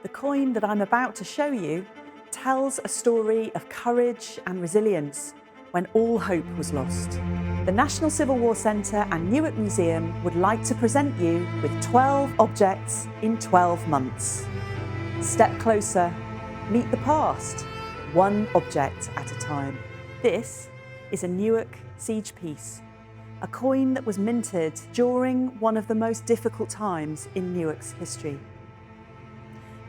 The coin that I'm about to show you tells a story of courage and resilience when all hope was lost. The National Civil War Centre and Newark Museum would like to present you with 12 objects in 12 months. Step closer, meet the past, one object at a time. This is a Newark siege piece, a coin that was minted during one of the most difficult times in Newark's history.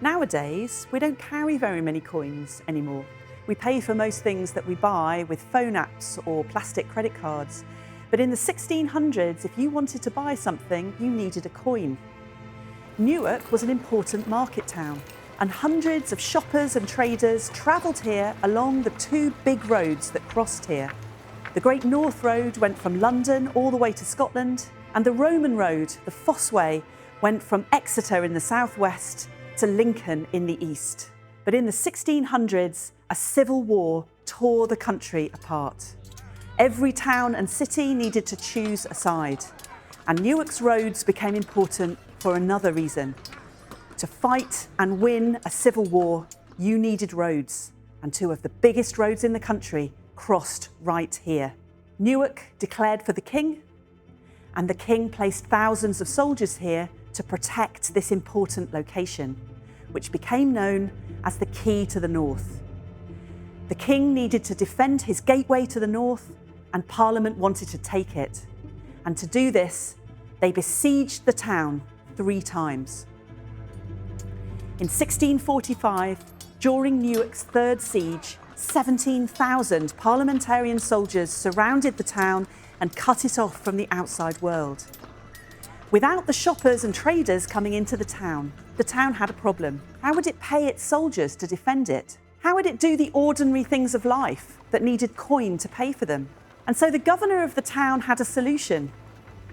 Nowadays, we don't carry very many coins anymore. We pay for most things that we buy with phone apps or plastic credit cards. But in the 1600s, if you wanted to buy something, you needed a coin. Newark was an important market town, and hundreds of shoppers and traders travelled here along the two big roads that crossed here. The Great North Road went from London all the way to Scotland, and the Roman Road, the Fossway, went from Exeter in the southwest to Lincoln in the east. But in the 1600s, a civil war tore the country apart. Every town and city needed to choose a side, and Newark's roads became important for another reason. To fight and win a civil war, you needed roads, and two of the biggest roads in the country crossed right here. Newark declared for the king, and the king placed thousands of soldiers here to protect this important location, which became known as the Key to the North. The king needed to defend his gateway to the north, and Parliament wanted to take it. And to do this, they besieged the town 3 times. In 1645, during Newark's third siege, 17,000 parliamentarian soldiers surrounded the town and cut it off from the outside world. Without the shoppers and traders coming into the town had a problem. How would it pay its soldiers to defend it? How would it do the ordinary things of life that needed coin to pay for them? And so the governor of the town had a solution.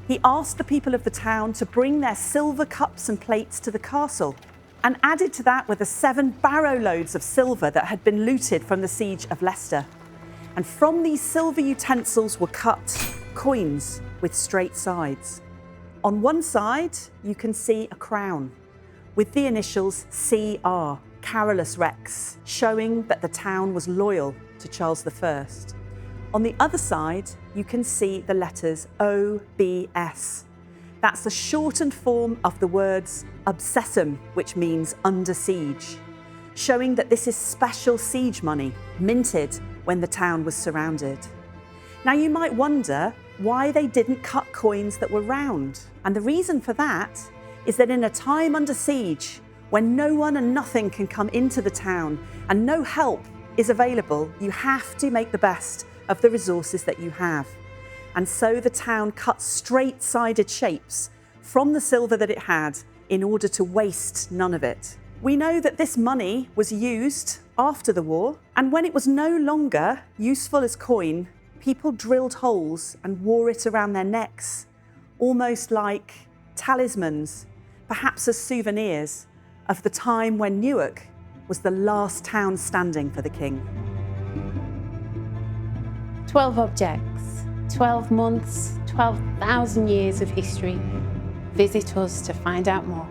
He asked the people of the town to bring their silver cups and plates to the castle, and added to that were the 7 barrow loads of silver that had been looted from the siege of Leicester. And from these silver utensils were cut coins with straight sides. On one side, you can see a crown with the initials CR, Carolus Rex, showing that the town was loyal to Charles I. On the other side, you can see the letters OBS. That's the shortened form of the words obsessum, which means under siege, showing that this is special siege money minted when the town was surrounded. Now you might wonder why they didn't cut coins that were round. And the reason for that is that in a time under siege, when no one and nothing can come into the town and no help is available, you have to make the best of the resources that you have. And so the town cut straight-sided shapes from the silver that it had in order to waste none of it. We know that this money was used after the war, and when it was no longer useful as coin, people drilled holes and wore it around their necks, almost like talismans, perhaps as souvenirs of the time when Newark was the last town standing for the king. 12 objects, 12 months, 12,000 years of history. Visit us to find out more.